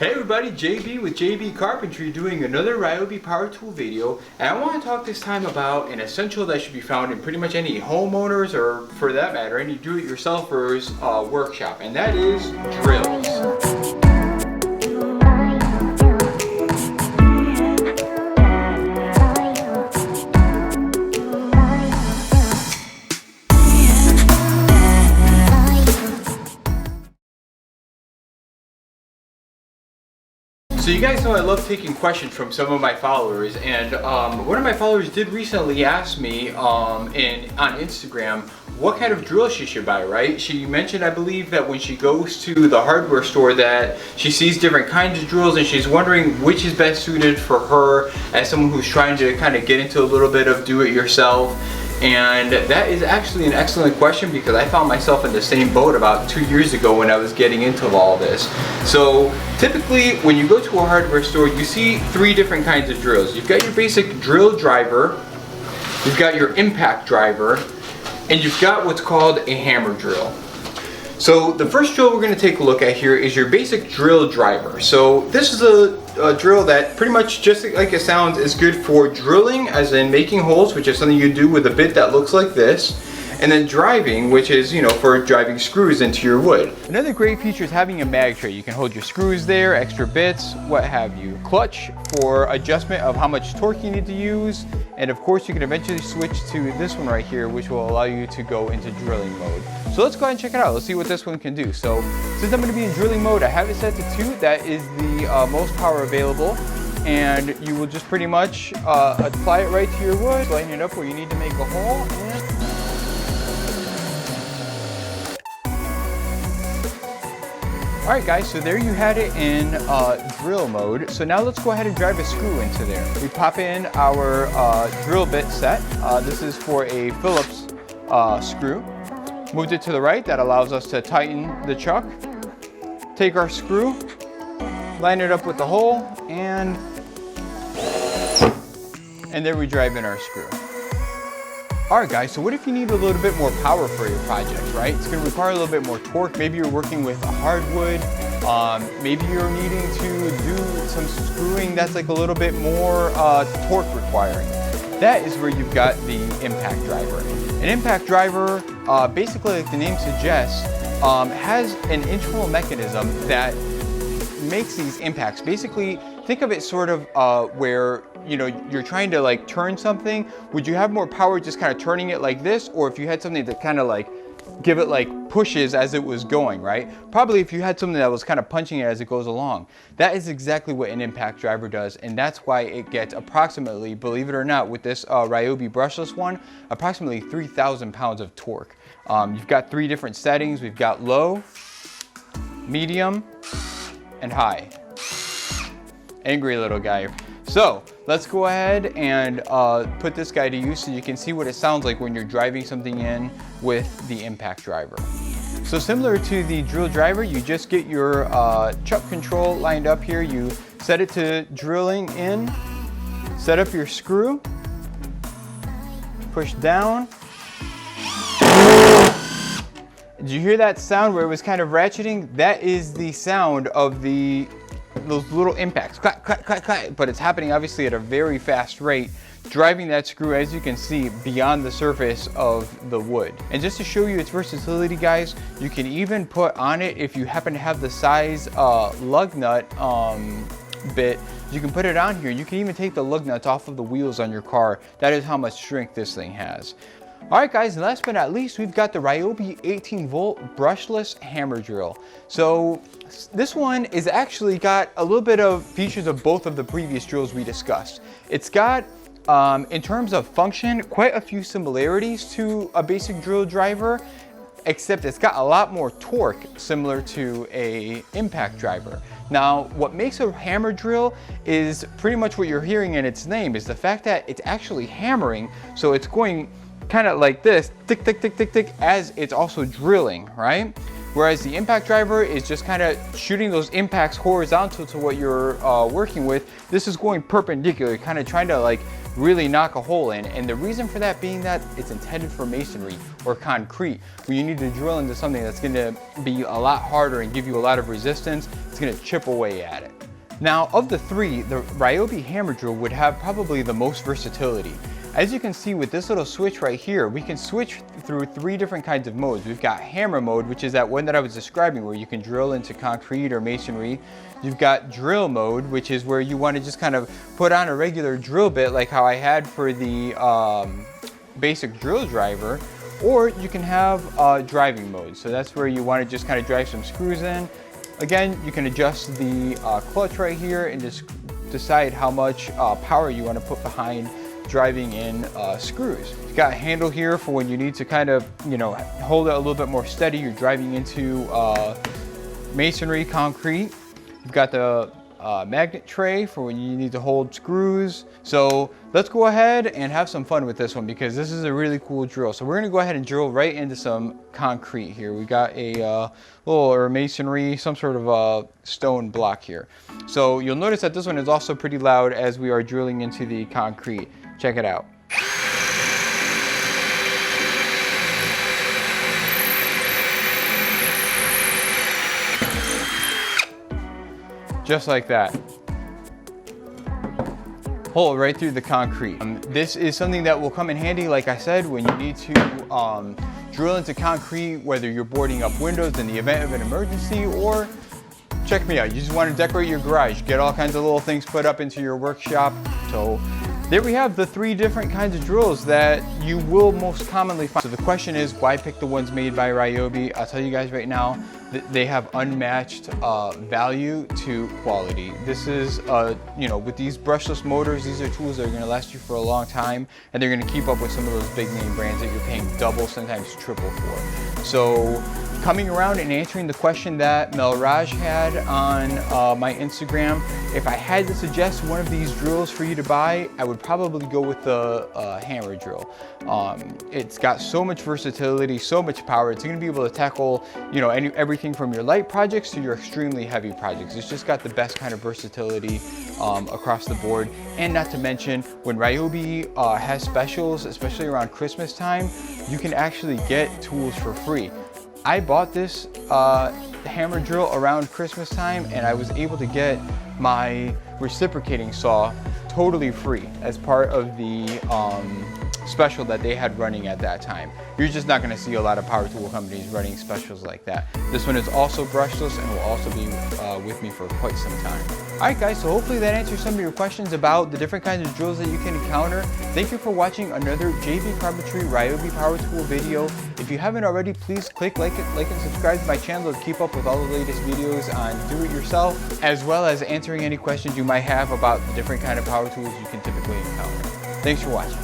Hey everybody, JB with JB Carpentry doing another Ryobi Power Tool video, and I want to talk this time about an essential that should be found in pretty much any homeowners, or for that matter any do-it-yourselfer's workshop, and that is drills. So you guys know I love taking questions from some of my followers, and one of my followers did recently ask me on Instagram what kind of drill she should buy, right? She mentioned, I believe, that when she goes to the hardware store that she sees different kinds of drills and she's wondering which is best suited for her as someone who's trying to kind of get into a little bit of do-it-yourself. And that is actually an excellent question, because I found myself in the same boat about 2 years ago when I was getting into all this. So typically when you go to a hardware store, you see three different kinds of drills. You've got your basic drill driver, you've got your impact driver, and you've got what's called a hammer drill. So the first drill we're going to take a look at here is your basic drill driver. So this is a drill that pretty much, just like it sounds, is good for drilling, as in making holes, which is something you do with a bit that looks like this. And then driving, which is, you know, for driving screws into your wood. Another great feature is having a mag tray. You can hold your screws there, extra bits, what have you. Clutch for adjustment of how much torque you need to use. And of course you can eventually switch to this one right here, which will allow you to go into drilling mode. So let's go ahead and check it out. Let's see what this one can do. So since I'm going to be in drilling mode, I have it set to 2. That is the most power available. And you will just pretty much apply it right to your wood, line it up where you need to make a hole. Alright guys, so there you had it in drill mode. So now let's go ahead and drive a screw into there. We pop in our drill bit set. This is for a Phillips screw. Moved it to the right. That allows us to tighten the chuck. Take our screw, line it up with the hole, and there we drive in our screw. Alright guys, so what if you need a little bit more power for your project, right? It's going to require a little bit more torque. Maybe you're working with a hardwood. Maybe you're needing to do some screwing that's like a little bit more torque requiring. That is where you've got the impact driver. An impact driver, basically like the name suggests, has an internal mechanism that makes these impacts. Basically, think of it sort of where, you know, you're trying to like turn something. Would you have more power just kind of turning it like this, or if you had something that kind of like give it like pushes as it was going, right? Probably if you had something that was kind of punching it as it goes along. That is exactly what an impact driver does, and that's why it gets approximately, believe it or not, with this Ryobi brushless one, approximately 3,000 pounds of torque. You've got 3 different settings. We've got low, medium, and high. Angry little guy. So let's go ahead and put this guy to use so you can see what it sounds like when you're driving something in with the impact driver. So similar to the drill driver, you just get your chuck control lined up here. You set it to drilling in, set up your screw, push down. Did you hear that sound where it was kind of ratcheting? That is the sound of those little impacts, clack, clack, clack, clack, but it's happening obviously at a very fast rate, driving that screw, as you can see, beyond the surface of the wood. And just to show you its versatility, guys, you can even put on it, if you happen to have the size lug nut bit, you can put it on here. You can even take the lug nuts off of the wheels on your car. That is how much strength this thing has. Alright guys, and last but not least, we've got the Ryobi 18 volt brushless hammer drill. So this one is actually got a little bit of features of both of the previous drills we discussed. It's got, in terms of function, quite a few similarities to a basic drill driver, except it's got a lot more torque, similar to a impact driver. Now, what makes a hammer drill is pretty much what you're hearing in its name, is the fact that it's actually hammering, so it's going kind of like this, tick, tick, tick, tick, tick, as it's also drilling, right? Whereas the impact driver is just kind of shooting those impacts horizontal to what you're working with. This is going perpendicular, kind of trying to like really knock a hole in. And the reason for that being that it's intended for masonry or concrete. When you need to drill into something that's gonna be a lot harder and give you a lot of resistance, it's gonna chip away at it. Now, of the three, the Ryobi hammer drill would have probably the most versatility. As you can see with this little switch right here, we can switch through 3 different kinds of modes. We've got hammer mode, which is that one that I was describing where you can drill into concrete or masonry. You've got drill mode, which is where you want to just kind of put on a regular drill bit like how I had for the basic drill driver. Or you can have driving mode. So that's where you want to just kind of drive some screws in. Again, you can adjust the clutch right here and just decide how much power you want to put behind driving in screws. You've got a handle here for when you need to kind of, hold it a little bit more steady. You're driving into masonry, concrete. You've got the magnet tray for when you need to hold screws. So let's go ahead and have some fun with this one because this is a really cool drill. So we're gonna go ahead and drill right into some concrete here. We got a little masonry, some sort of stone block here. So you'll notice that this one is also pretty loud as we are drilling into the concrete. Check it out. Just like that. Hole right through the concrete. This is something that will come in handy, like I said, when you need to drill into concrete, whether you're boarding up windows in the event of an emergency, or check me out, you just want to decorate your garage, get all kinds of little things put up into your workshop. So there we have the 3 different kinds of drills that you will most commonly find. So the question is, why pick the ones made by Ryobi? I'll tell you guys right now, they have unmatched value to quality. This is, with these brushless motors, these are tools that are gonna last you for a long time, and they're gonna keep up with some of those big name brands that you're paying double, sometimes triple for. So coming around and answering the question that Melraj had on my Instagram, if I had to suggest one of these drills for you to buy, I would probably go with the hammer drill. It's got so much versatility, so much power. It's gonna be able to tackle, everything from your light projects to your extremely heavy projects. It's just got the best kind of versatility across the board. And not to mention, when Ryobi has specials, especially around Christmas time, you can actually get tools for free. I bought this hammer drill around Christmas time, and I was able to get my reciprocating saw totally free as part of the special that they had running at that time. You're just not gonna see a lot of power tool companies running specials like that. This one is also brushless and will also be with me for quite some time. All right guys, so hopefully that answers some of your questions about the different kinds of drills that you can encounter. Thank you for watching another JB Carpentry Ryobi Power Tool video. If you haven't already, please click like and subscribe to my channel to keep up with all the latest videos on do-it-yourself, as well as answering any questions you might have about the different kind of power tools you can typically encounter. Thanks for watching.